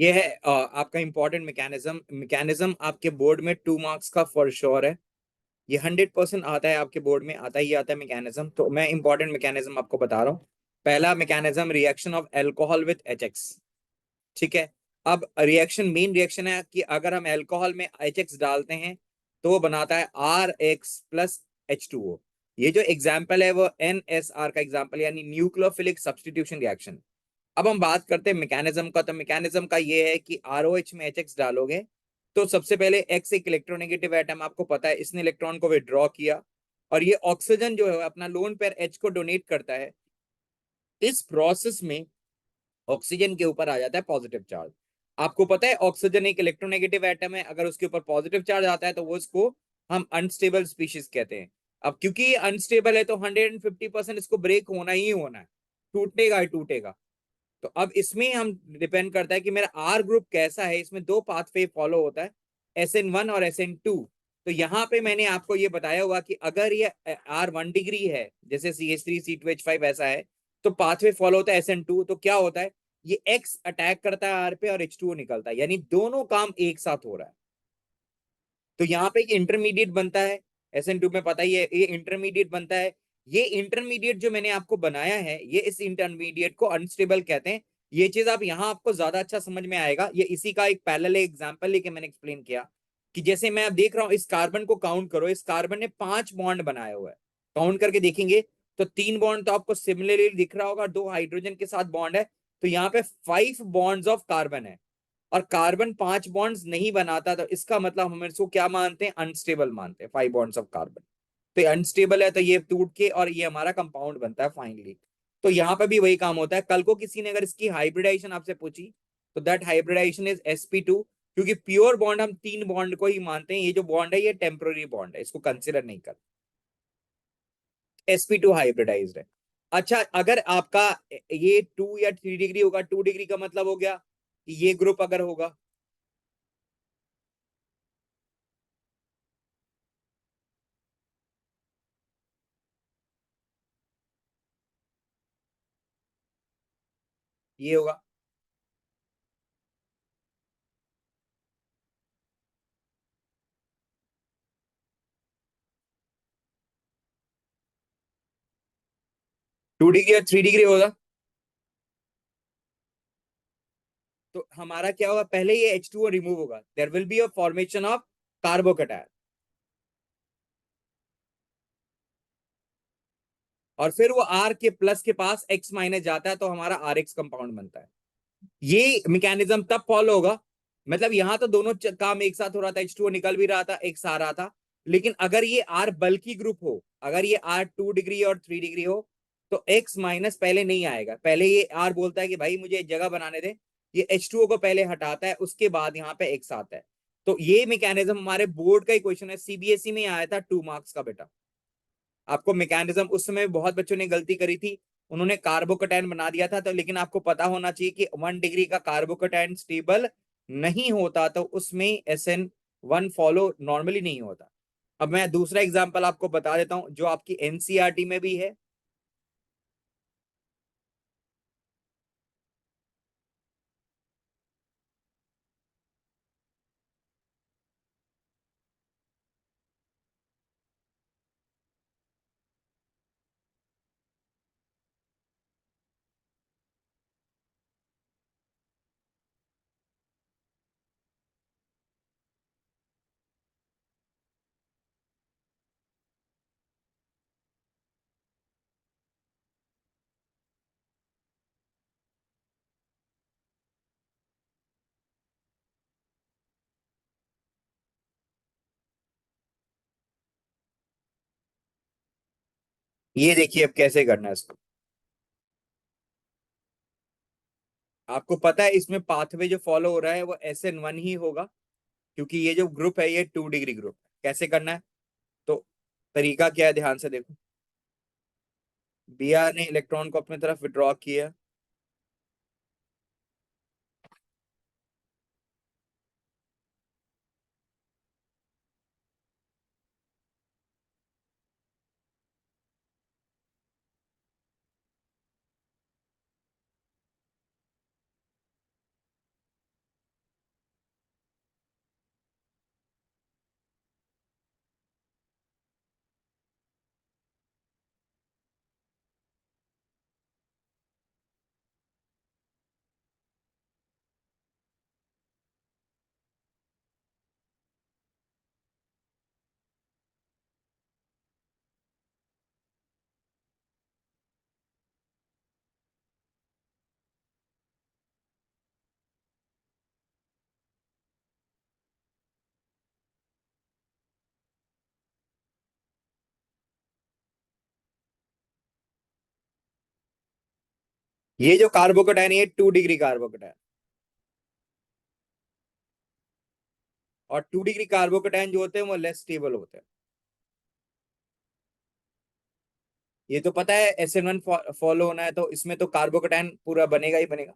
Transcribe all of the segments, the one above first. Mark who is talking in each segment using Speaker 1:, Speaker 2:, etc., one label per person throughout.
Speaker 1: ये है आपका इंपॉर्टेंट मैकेनिज्म। मैकेनिज्म आपके बोर्ड में 2 मार्क्स का फॉर श्योर है। ये 100% आता है, आपके बोर्ड में आता ही आता है मैकेनिज्म। तो मैं इंपॉर्टेंट मैकेनिज्म आपको बता रहा हूँ। पहला mechanism, reaction of alcohol with HX। ठीक है। अब रिएक्शन, मेन रिएक्शन है कि अगर हम अल्कोहल में HX डालते हैं तो वो बनाता है RX+H2O। ये जो एग्जाम्पल है वो NSR का एग्जाम्पल, यानी न्यूक्लियोफिलिक सब्स्टिट्यूशन रिएक्शन। अब हम बात करते हैं मैकेनिज्म का। तो मैकेनिज्म का ये है कि ROH में HX डालोगे तो सबसे पहले X एक इलेक्ट्रोनेगेटिव एटम, आपको पता है, इसने इलेक्ट्रॉन को विड्रॉ किया और ये ऑक्सीजन जो है अपना लोन पेयर H को डोनेट करता है। इस प्रोसेस में ऑक्सीजन के ऊपर आ जाता है पॉजिटिव चार्ज। आपको पता है ऑक्सीजन एक इलेक्ट्रोनेगेटिव एटम है, अगर उसके ऊपर पॉजिटिव चार्ज आता है तो वो इसको हम अनस्टेबल स्पीशीज कहते हैं। अब क्योंकि ये अनस्टेबल है तो 150% इसको ब्रेक होना ही होना है, टूटेगा ही टूटेगा। तो अब इसमें हम डिपेंड करता है कि मेरा आर ग्रुप कैसा है। इसमें दो पाथवे फॉलो होता है, SN1 और SN2। तो यहाँ पे मैंने आपको ये बताया हुआ कि अगर ये R1 डिग्री है, जैसे CH3 C2H5 ऐसा है, तो पाथवे फॉलो होता है SN2। तो क्या होता है, ये X अटैक करता है R पे और H2O निकलता है, यानी दोनों काम एक साथ हो रहा है। तो यहाँ पे एक इंटरमीडिएट बनता है, SN2 में पता ही है ये इंटरमीडिएट बनता है। ये इंटरमीडिएट जो मैंने आपको बनाया है, ये इस इंटरमीडिएट को अनस्टेबल कहते हैं। ये चीज आप यहाँ आपको ज्यादा अच्छा समझ में आएगा। ये इसी का एक पैरेलल एग्जांपल लेके मैंने एक्सप्लेन किया कि जैसे मैं अब देख रहा हूँ, इस कार्बन को काउंट करो, इस कार्बन ने 5 बॉन्ड बनाया हुआ है। काउंट करके देखेंगे तो 3 बॉन्ड तो आपको सिमिलरली दिख रहा होगा, 2 हाइड्रोजन के साथ बॉन्ड है। तो यहाँ पे 5 बॉन्ड्स ऑफ कार्बन है और कार्बन 5 बॉन्ड्स नहीं बनाता, तो इसका मतलब हम इसको क्या मानते हैं, अनस्टेबल मानते हैं। 5 बॉन्ड्स ऑफ कार्बन तो अनस्टेबल है, तो ये टूट के और ये हमारा कंपाउंड बनता है फाइनली। तो यहाँ पे भी वही काम होता है। कल को किसी ने अगर इसकी हाइब्रिडाइजेशन आपसे पूछी तो दैट हाइब्रिडाइजेशन इज sp2, क्योंकि प्योर बॉन्ड हम 3 बॉन्ड को ही मानते हैं। ये जो बॉन्ड है ये टेम्पोररी बॉन्ड है, इसको कंसिडर नहीं कर, sp2 हाइब्रिडाइज्ड है। अच्छा, अगर आपका ये 2 या 3 डिग्री होगा, 2 डिग्री का मतलब हो गया कि ये ग्रुप अगर होगा, ये होगा 2 डिग्री और 3 डिग्री होगा। तो हमारा क्या होगा, पहले ये H2O रिमूव होगा, there will be a formation of carbocation, और फिर वो R के प्लस के पास X माइनस जाता है तो हमारा RX कंपाउंड बनता है। ये मैकेनिज्म तब फॉलो होगा, मतलब यहां तो दोनों काम एक साथ हो रहा था, H2O निकल भी रहा था, X आ रहा था। लेकिन अगर ये R बल्कि ग्रुप हो, अगर ये R 2 डिग्री और 3 डिग्री हो, तो X माइनस पहले नहीं आएगा। पहले ये R बोलता है कि भाई मुझे जगह बनाने दे, ये H2O को पहले हटाता है, उसके बाद यहाँ पे X आता है। तो ये मैकेनिज्म हमारे बोर्ड का ही क्वेश्चन है, CBSE में आया था, 2 मार्क्स का बेटा। आपको मैकेनिज्म, उस समय बहुत बच्चों ने गलती करी थी, उन्होंने कार्बोकैटायन बना दिया था। तो लेकिन आपको पता होना चाहिए कि 1 डिग्री का कार्बोकैटायन स्टेबल नहीं होता, तो उसमें SN1 फॉलो नॉर्मली नहीं होता। अब मैं दूसरा एग्जांपल आपको बता देता हूं जो आपकी NCERT में भी है। ये देखिए अब कैसे करना है इसको। आपको पता है इसमें पाथवे जो फॉलो हो रहा है वो SN1 ही होगा, क्योंकि ये जो ग्रुप है ये 2 डिग्री ग्रुप है। कैसे करना है, तो तरीका क्या है, ध्यान से देखो। Br ने इलेक्ट्रॉन को अपनी तरफ विड्रॉ किया, ये जो कार्बोकेटाइन, ये 2 डिग्री कार्बोकेटाइन, और 2 डिग्री कार्बोकेटाइन जो होते हैं वो लेस स्टेबल होते हैं। ये तो पता है SN1 फॉलो होना है तो इसमें तो कार्बोकेटाइन पूरा बनेगा ही बनेगा।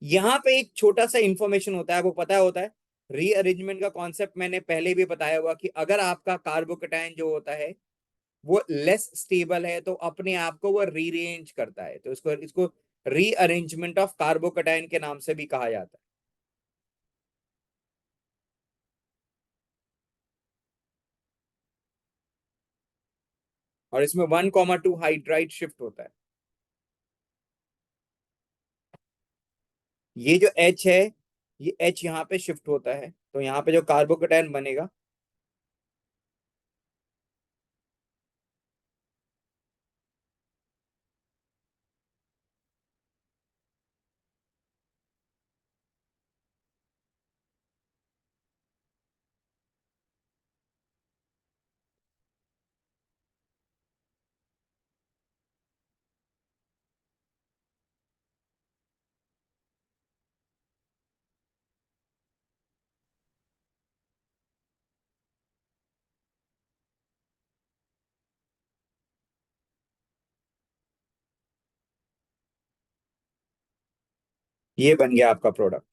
Speaker 1: यहाँ पे एक छोटा सा इंफॉर्मेशन होता है, आपको पता होता है, रीअरेंजमेंट का कॉन्सेप्ट मैंने पहले भी बताया हुआ कि अगर आपका कार्बोकेटाइन जो होता है वो लेस स्टेबल है तो अपने आप को वो रीअरेंज करता है, तो इसको इसको रीअरेंजमेंट ऑफ कार्बोकेटाइन के नाम से भी कहा जाता है। और इसमें 1,2 हाइड्राइड शिफ्ट होता है। ये जो H है, ये H यहाँ पे शिफ्ट होता है, तो यहाँ पे जो कार्बोकेटाइन बनेगा, ये बन गया आपका प्रोडक्ट।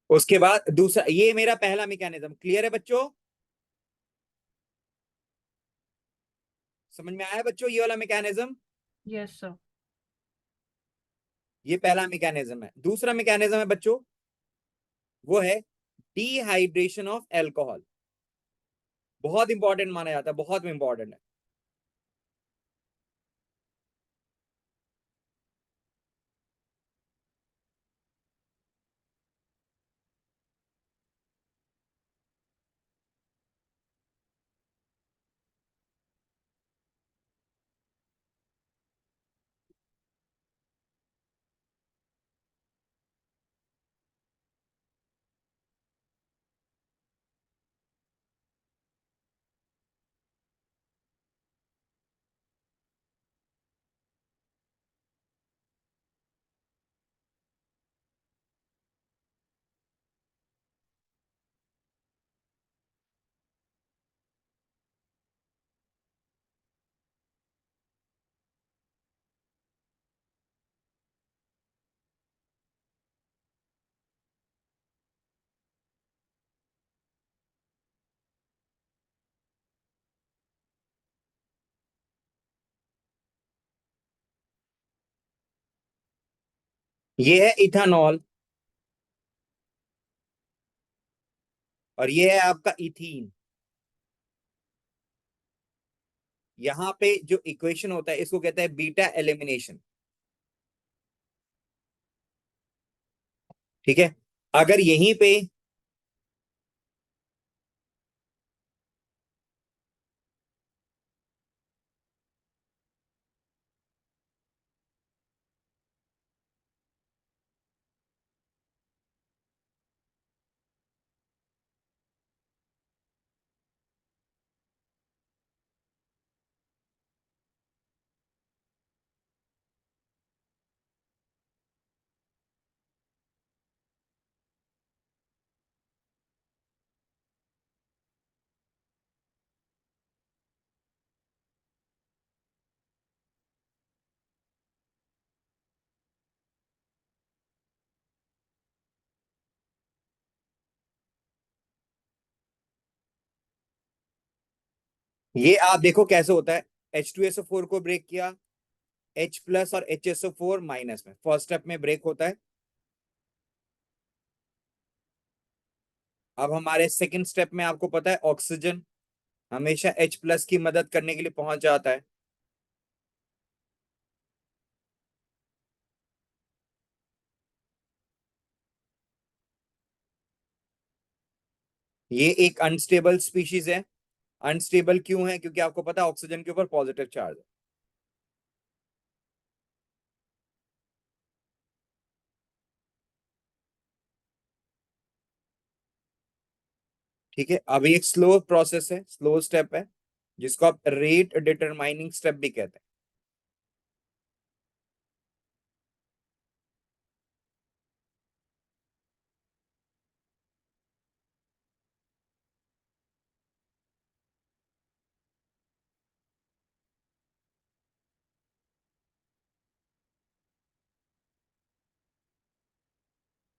Speaker 1: उसके बाद दूसरा, ये मेरा पहला मैकेनिज्म क्लियर है बच्चों? समझ में आया बच्चों ये वाला मैकेनिज्म?
Speaker 2: Yes sir.
Speaker 1: ये पहला मैकेनिज्म है। दूसरा मैकेनिज्म है बच्चों, वो है डिहाइड्रेशन ऑफ एल्कोहल। बहुत इंपॉर्टेंट माना जाता है, बहुत इंपॉर्टेंट है। ये है इथानॉल, और ये है आपका इथीन। यहाँ पे जो इक्वेशन होता है इसको कहते हैं बीटा एलिमिनेशन। ठीक है। अगर यहीं पे, ये आप देखो कैसे होता है। H2SO4 को ब्रेक किया, H+ और HSO4- में फर्स्ट स्टेप में ब्रेक होता है। अब हमारे सेकंड स्टेप में आपको पता है ऑक्सीजन हमेशा H+ की मदद करने के लिए पहुंच जाता है। ये एक अनस्टेबल स्पीशीज है। अनस्टेबल क्यों है? क्योंकि आपको पता है ऑक्सीजन के ऊपर पॉजिटिव चार्ज है। ठीक है, अभी एक स्लो प्रोसेस है, स्लो स्टेप है, जिसको आप रेट डिटरमाइनिंग स्टेप भी कहते हैं।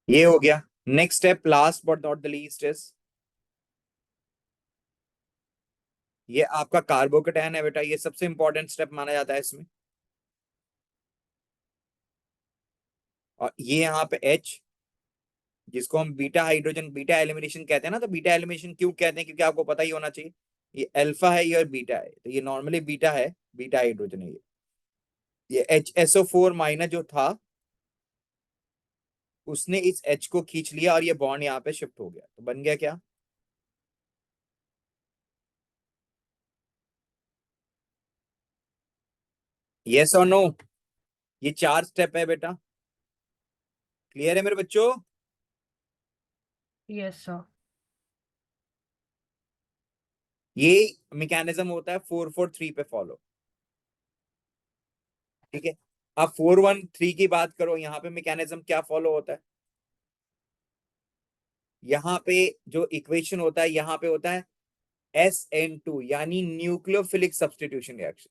Speaker 1: ये हो गया। Next step, last but not the least is, ये आपका कार्बोकेटायन है बेटा। ये सबसे इंपॉर्टेंट स्टेप माना जाता है इसमें। और ये यहाँ पे H, जिसको हम बीटा हाइड्रोजन बीटा एलिमिनेशन कहते हैं ना। तो बीटा एलिमिनेशन क्यों कहते हैं? क्योंकि आपको पता ही होना चाहिए, ये अल्फा है, ये और बीटा है। तो ये नॉर्मली बीटा है, बीटा हाइड्रोजन है ये HSO4 माइनस जो था, उसने इस H को खींच लिया और ये बॉन्ड यहाँ पे शिफ्ट हो गया। तो बन गया क्या? यस और नो? ये चार स्टेप है बेटा। क्लियर है मेरे बच्चों?
Speaker 2: Yes sir.
Speaker 1: ये मैकेनिज्म होता है 443 पे फॉलो। ठीक है, अब 413 की बात करो, यहाँ पे मैकेनिज्म क्या फॉलो होता है? यहाँ पे जो इक्वेशन होता है, यहाँ पे होता है SN2, यानी nucleophilic substitution reaction.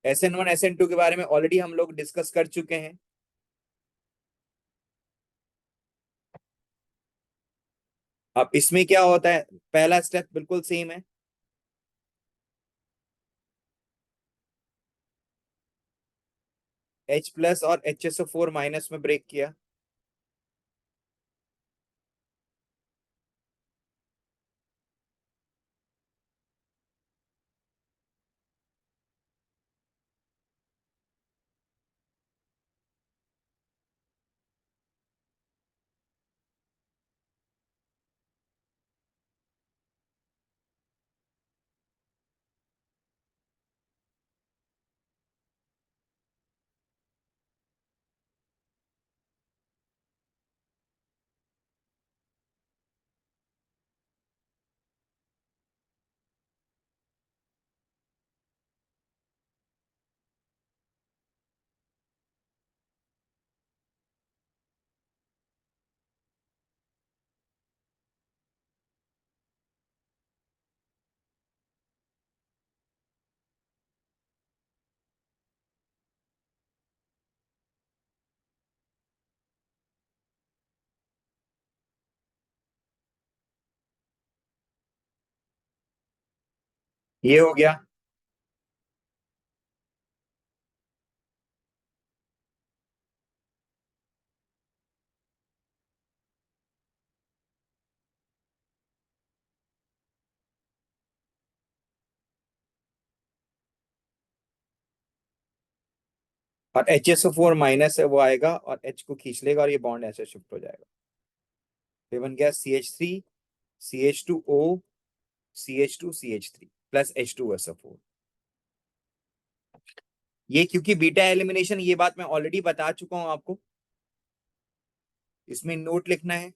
Speaker 1: SN1 SN2 के बारे में ऑलरेडी हम लोग डिस्कस कर चुके हैं। अब इसमें क्या होता है? पहला स्टेप बिल्कुल सेम है। H प्लस और HSO4 माइनस में ब्रेक किया। ये हो गया। और HSO4 माइनस है वो आएगा और H को खींच लेगा और ये बॉन्ड ऐसे शिफ्ट हो जाएगा। ये बन गया CH3 CH2O CH2 CH3 plus H2SO4। ये क्योंकि बीटा एलिमिनेशन, ये बात मैं ऑलरेडी बता चुका हूं आपको। इसमें नोट लिखना है,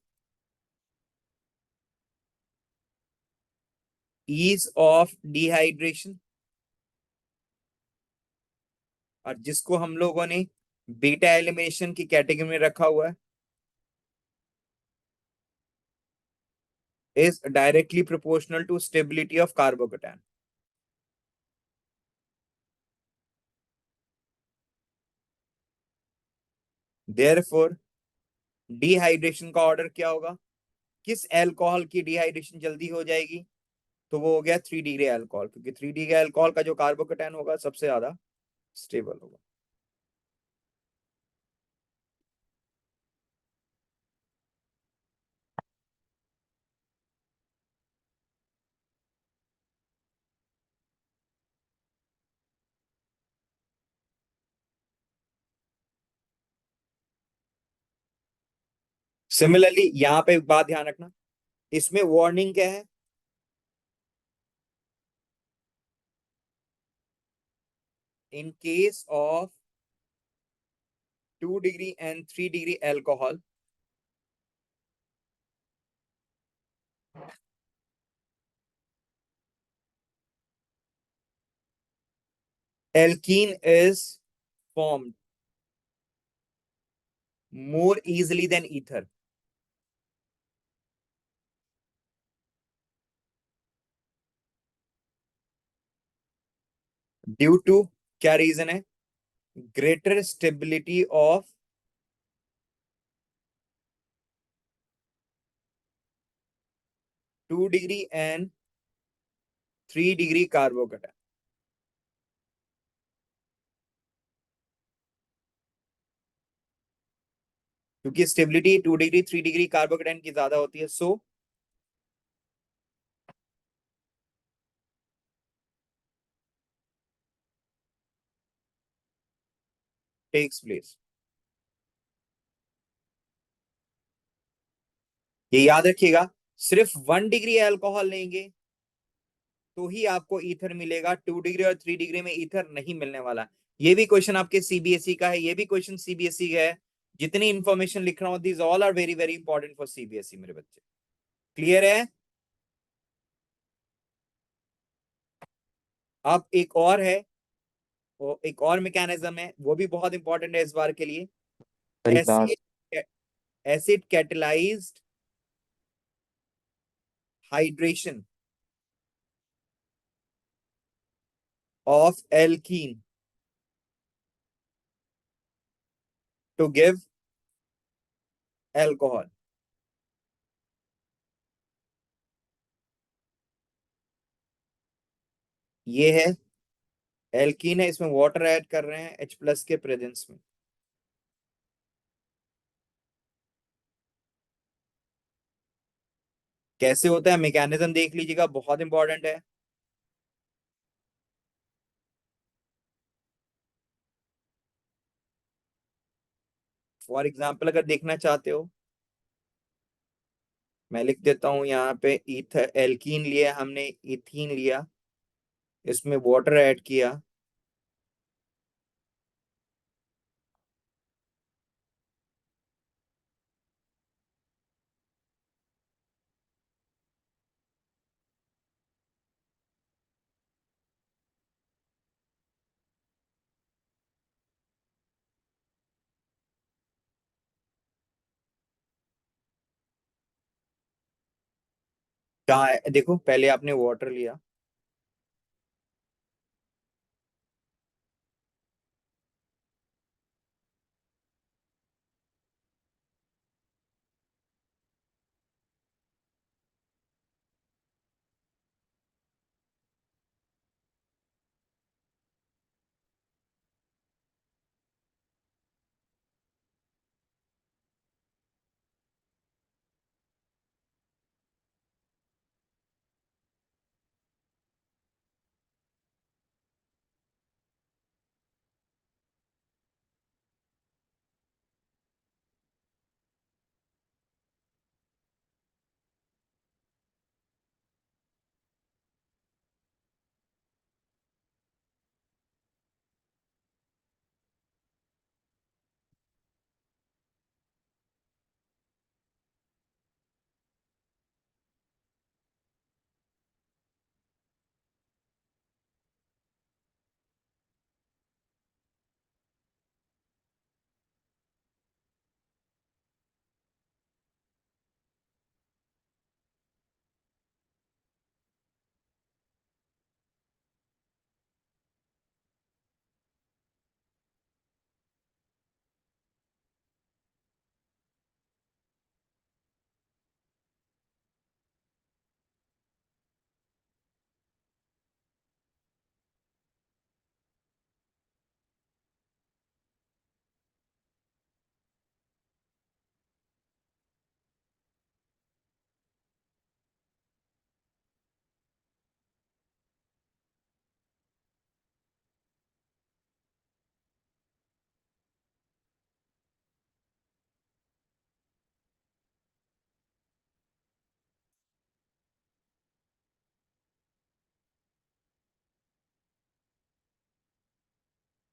Speaker 1: ईज ऑफ डिहाइड्रेशन, और जिसको हम लोगों ने बीटा एलिमिनेशन की कैटेगरी में रखा हुआ है, is directly proportional to stability of carbocation. Therefore dehydration का ऑर्डर क्या होगा? किस अल्कोहल की डिहाइड्रेशन जल्दी हो जाएगी? तो वो हो गया 3 डिग्री अल्कोहल, क्योंकि 3 डिग्री अल्कोहल का जो कार्बोकेटायन होगा सबसे ज्यादा स्टेबल होगा। सिमिलरली यहाँ पे एक बात ध्यान रखना, इसमें वार्निंग क्या है? In case of 2 degree and 3 degree alcohol, alkene is formed more easily than ether due to, क्या रीजन है? Greater stability of 2 degree and 3 degree carbocation. क्योंकि स्टेबिलिटी 2 डिग्री 3 डिग्री कार्बोकेटाइन की ज्यादा होती है, सो टेक्स प्लेस। ये याद रखिएगा, सिर्फ 1 डिग्री अल्कोहल लेंगे तो ही आपको ईथर मिलेगा, 2 डिग्री और 3 डिग्री में ईथर नहीं मिलने वाला। ये भी क्वेश्चन आपके सीबीएसई का है, ये भी क्वेश्चन सीबीएसई का है। जितनी इंफॉर्मेशन लिख रहा हूं, these all are very very important for CBSE मेरे बच्चे। क्लियर है? अब एक और है, वो एक और मैकेनिज्म है, वो भी बहुत इंपॉर्टेंट है इस बार के लिए।
Speaker 2: हमारी class.
Speaker 1: Acid acid catalysed hydration of alkene to give alcohol. ये है एल्कीन है, इसमें वाटर ऐड कर रहे हैं H+ के प्रेजेंस में। कैसे होता है मैकेनिज्म देख लीजिएगा, बहुत इंपॉर्टेंट है। फॉर एग्जाम्पल अगर देखना चाहते हो, मैं लिख देता हूं यहाँ पे, ईथर एल्कीन लिया हमने, इथीन लिया, इसमें वाटर ऐड किया, कहाँ है देखो, पहले आपने वाटर लिया,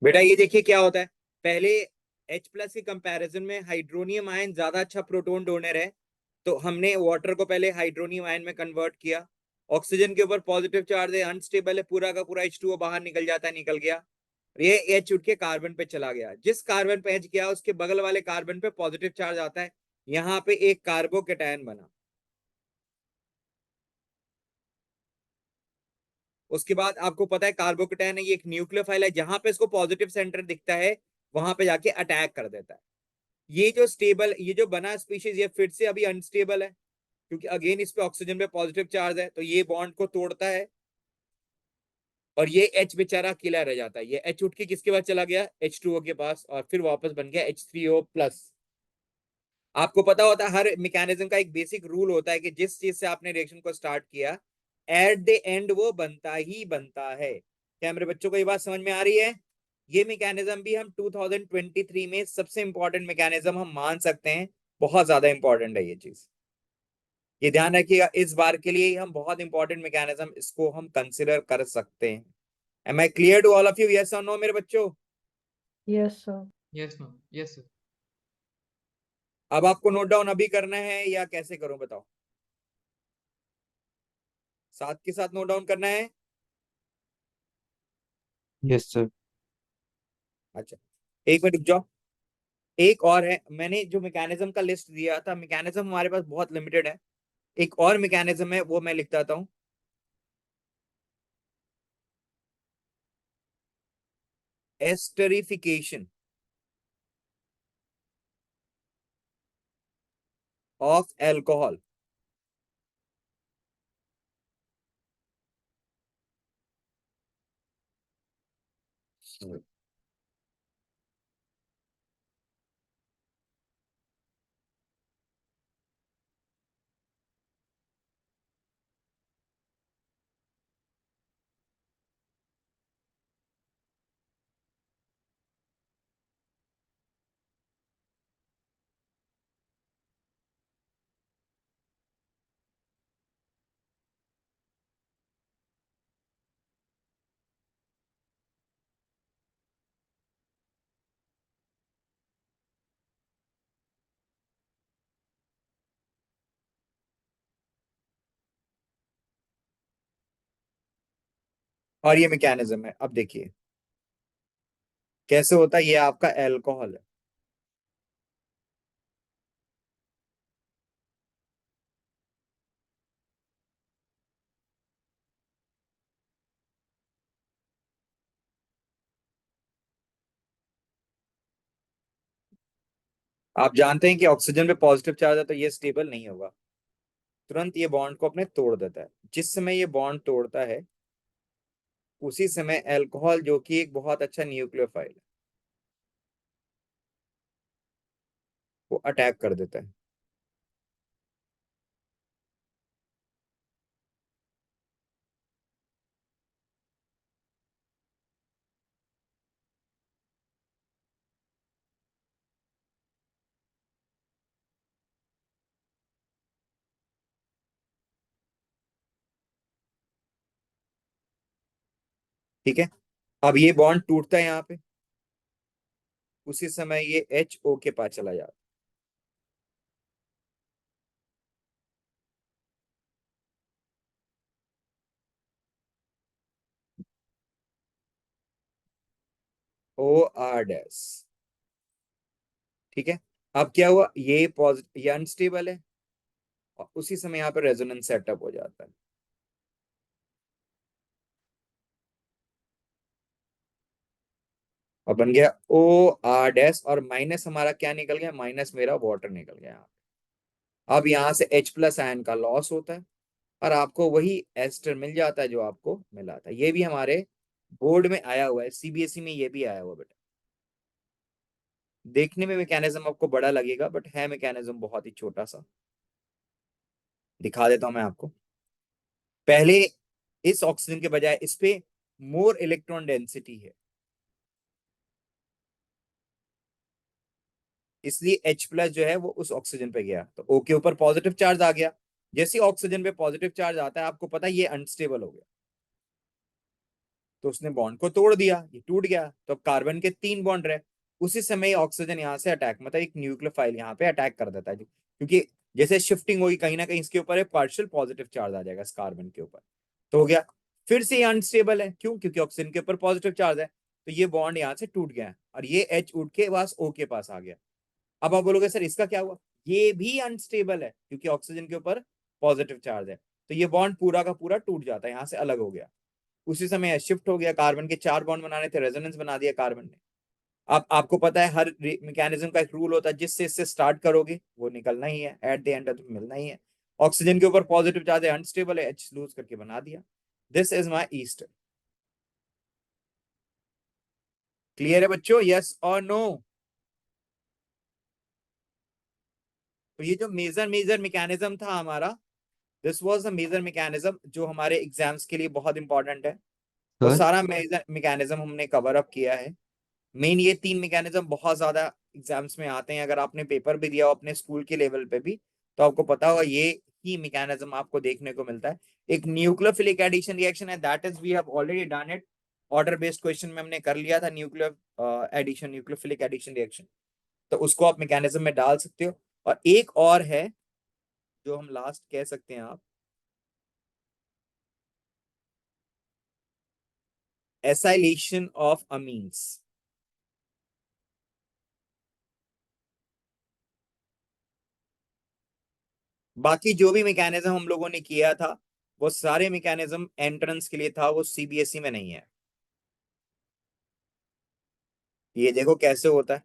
Speaker 1: बेटा ये देखिए क्या होता है। पहले H+ के कंपैरिजन में हाइड्रोनियम आयन ज्यादा अच्छा प्रोटॉन डोनर है, तो हमने वाटर को पहले हाइड्रोनियम आयन में कन्वर्ट किया। ऑक्सीजन के ऊपर पॉजिटिव चार्ज है, अनस्टेबल है, पूरा का पूरा H2O बाहर निकल जाता है, निकल गया। ये H उठ के कार्बन पे चला गया, जिस कार्बन पे H गया उसके बगल वाले कार्बन पे पॉजिटिव चार्ज आता है, यहाँ पे एक कार्बोकेटायन बना। उसके बाद आपको पता है कार्बोकेटायन है, ये एक न्यूक्लियोफाइल है, जहां पे इसको पॉजिटिव सेंटर दिखता है वहां पे जाके अटैक कर देता है। ये जो स्टेबल, ये जो बना स्पीशीज, ये फिर से अभी अनस्टेबल है, क्योंकि अगेन इस पे ऑक्सीजन पे पॉजिटिव चार्ज है, तो ये बॉन्ड को तोड़ता है और ये H बेचारा अकेला रह जाता है। ये H उठ के किसके पास चला गया, H2O के पास, और फिर वापस बन गया H3O+। आपको पता होता है हर मैकेनिज्म का एक बेसिक रूल होता है कि जिस चीज से आपने रिएक्शन को स्टार्ट किया, एट द एंड वो बनता ही बनता है। क्या मेरे बच्चों को ये बात समझ में आ रही है? ये मैकेनिज्म भी हम 2023 में सबसे इंपॉर्टेंट मैकेनिज्म हम मान सकते हैं। बहुत ज्यादा इंपॉर्टेंट है ये चीज, ये ध्यान रखिएगा। इस बार के लिए हम बहुत इंपॉर्टेंट मैकेनिज्म इसको हम कंसिडर कर सकते हैं। Am I clear to all of you, yes और नो मेरे बच्चों?
Speaker 2: Yes, sir.
Speaker 3: Yes, ma'am. Yes, sir.
Speaker 1: अब आपको नोट डाउन अभी करना है या कैसे करूं बताओ? साथ के साथ नोट डाउन करना है?
Speaker 4: Yes sir.
Speaker 1: अच्छा, एक मिनट रुक जाओ। एक और है, मैंने जो मैकेनिज्म का लिस्ट दिया था, मैकेनिज्म हमारे पास बहुत लिमिटेड है। एक और मैकेनिज्म है, वो मैं लिखता था हूं। Esterification of alcohol. और ये मैकेनिज्म है, अब देखिए कैसे होता है। ये आपका एल्कोहल है। आप जानते हैं कि ऑक्सीजन पे पॉजिटिव चार्ज है तो ये स्टेबल नहीं होगा, तुरंत ये बॉन्ड को अपने तोड़ देता है। जिस समय ये बॉन्ड तोड़ता है उसी समय अल्कोहल, जो कि एक बहुत अच्छा न्यूक्लियोफाइल है, वो अटैक कर देता है। ठीक है, अब ये बॉन्ड टूटता है यहाँ पे, उसी समय ये HO के पास चला जाता है, OR-। ठीक है, अब क्या हुआ, ये पॉजिटिव, ये अनस्टेबल है, और उसी समय यहाँ पे रेजोनेंस सेटअप हो जाता है, और बन गया OR-, और माइनस हमारा क्या निकल गया, माइनस मेरा वाटर निकल गया यहाँ पे। अब यहाँ से H+ आयन का लॉस होता है और आपको वही एस्टर मिल जाता है जो आपको मिला था। ये भी हमारे बोर्ड में आया हुआ है, CBSE में ये भी आया हुआ है बेटा। देखने में मैकेनिज्म आपको बड़ा लगेगा, बट है मैकेनिज्म बहुत ही छोटा सा। दिखा देता हूं मैं आपको। पहले इस ऑक्सीजन के बजाय इस पे मोर इलेक्ट्रॉन डेंसिटी है, इसलिए H+ जो है वो उस ऑक्सीजन पे गया, तो O के ऊपर पॉजिटिव चार्ज आ गया। जैसे ऑक्सीजन पे पॉजिटिव चार्ज आता है, आपको पता है ये अनस्टेबल हो गया, तो उसने बॉन्ड को तोड़ दिया, ये टूट गया, तो अब कार्बन के 3 बॉन्ड रहे। उसी समय ऑक्सीजन यहाँ से अटैक, मतलब एक न्यूक्लियोफाइल यहाँ पे अटैक कर देता है, क्योंकि जैसे शिफ्टिंग होगी कहीं ना कहीं इसके ऊपर एक पार्शियल पॉजिटिव चार्ज आ जाएगा इस कार्बन के ऊपर, तो हो गया। फिर से ये अनस्टेबल है, क्यों? क्योंकि ऑक्सीजन के ऊपर पॉजिटिव चार्ज है, तो ये बॉन्ड यहाँ से टूट गया है और ये एच उठ के पास ओ के पास आ गया। अब आप बोलोगे सर इसका क्या हुआ? ये भी अनस्टेबल है क्योंकि ऑक्सीजन के ऊपर पॉजिटिव चार्ज है, तो ये बॉन्ड पूरा का पूरा टूट जाता है, यहाँ से अलग हो गया। उसी समय शिफ्ट हो गया, कार्बन के 4 बॉन्ड बनाने थे, रेजोनेंस बना दिया कार्बन ने। अब आपको पता है हर मैकेनिज्म का एक रूल होता है, जिससे इससे स्टार्ट करोगे वो निकलना ही है, एट द एंड तो मिलना ही है। ऑक्सीजन के ऊपर पॉजिटिव चार्ज है, अनस्टेबल है, एच लूज करके बना दिया। This is my Easter. Clear है बच्चों? यस और नो? तो ये जो मेजर मेजर मैकेनिज्म था हमारा, this was the major mechanism जो हमारे एग्जाम्स के लिए बहुत इंपॉर्टेंट है। वो
Speaker 3: सर
Speaker 1: सारा मेजर मैकेनिज्म हमने कवर अप किया है। मेन ये 3 मैकेनिज्म बहुत ज्यादा एग्जाम्स में आते हैं, अगर आपने पेपर भी दिया हो अपने स्कूल के लेवल पे भी, तो आपको पता होगा ये ही मैकेनिज्म आपको देखने को मिलता है। एक न्यूक्लियोफिलिक एडिशन रिएक्शन है, that is we have already done it. Order based question में हमने कर लिया था nuclear addition, nucleophilic addition reaction, तो उसको आप मैकेनिज्म में डाल सकते हो। और एक और है जो हम लास्ट कह सकते हैं आप, एसाइलेशन ऑफ अमीन्स। बाकी जो भी मैकेनिज्म हम लोगों ने किया था वो सारे मैकेनिज्म एंट्रेंस के लिए था, वो सीबीएसई में नहीं है। ये देखो कैसे होता है।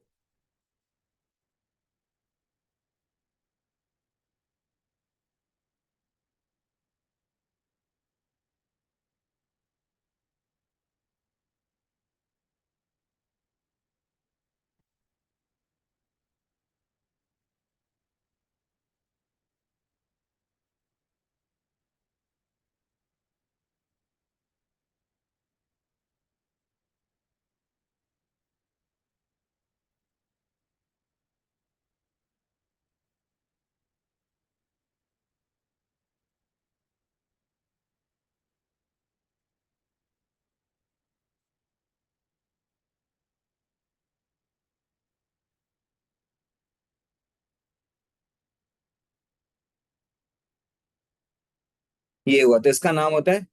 Speaker 1: ये हुआ, तो इसका नाम होता है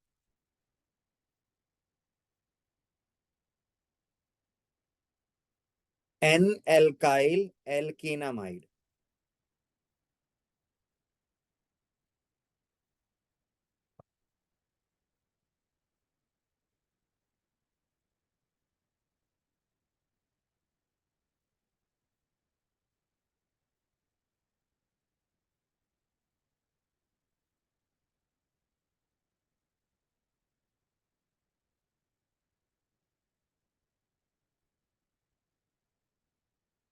Speaker 1: एन एल्काइल एल्केनामाइड।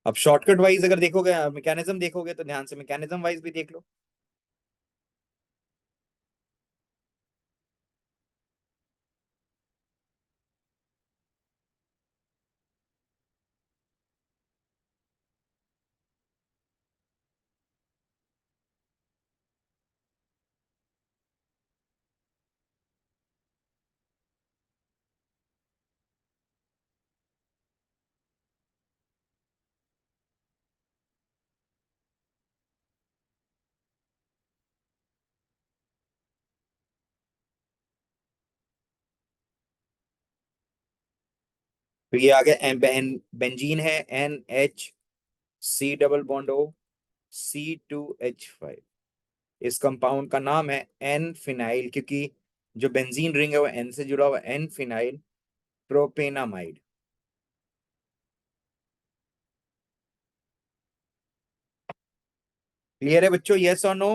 Speaker 1: अब शॉर्टकट वाइज अगर देखोगे, मैकेनिज्म देखोगे तो ध्यान से मैकेनिज्म वाइज भी देख लो। तो ये आ गया बेंजीन है, NH, C double bond O, C2H5। इस कंपाउंड का नाम है एन फिनाइल, क्योंकि जो बेंजीन रिंग है वो एन से जुड़ा हुआ, एन फिनाइल प्रोपेनामाइड। क्लियर है बच्चों? यस और no?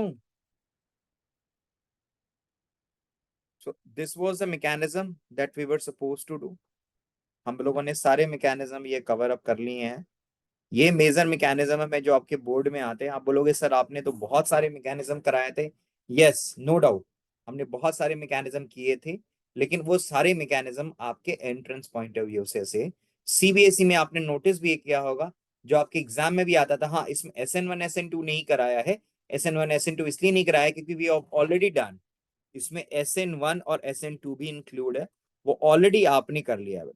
Speaker 1: So this was the mechanism that we were suppose to do. हम लोगों ने सारे मैकेनिज्म ये कवर अप कर लिए हैं। ये मेजर मैकेनिज्म है जो आपके बोर्ड में आते हैं। आप बोलोगे सर आपने तो बहुत सारे मैकेनिज्म कराए थे। यस, नो डाउट, हमने बहुत सारे मैकेनिज्म किए थे, लेकिन वो सारे मैकेनिज्म आपके एंट्रेंस पॉइंट ऑफ व्यू से सीबीएसई में आपने नोटिस भी किया होगा, जो आपके एग्जाम में भी आता था। हाँ, इसमें SN1 SN2 नहीं कराया है। SN1 SN2 इसलिए नहीं कराया क्योंकि वी ऑलरेडी डन, इसमें SN1 और SN2 भी इंक्लूड है। वो ऑलरेडी आपने कर लिया है।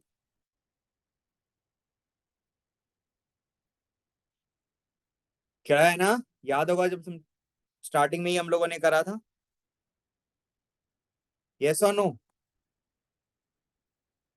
Speaker 1: क्या है ना, याद होगा जब तुम स्टार्टिंग में ही हम लोगों ने करा था। यस और नो?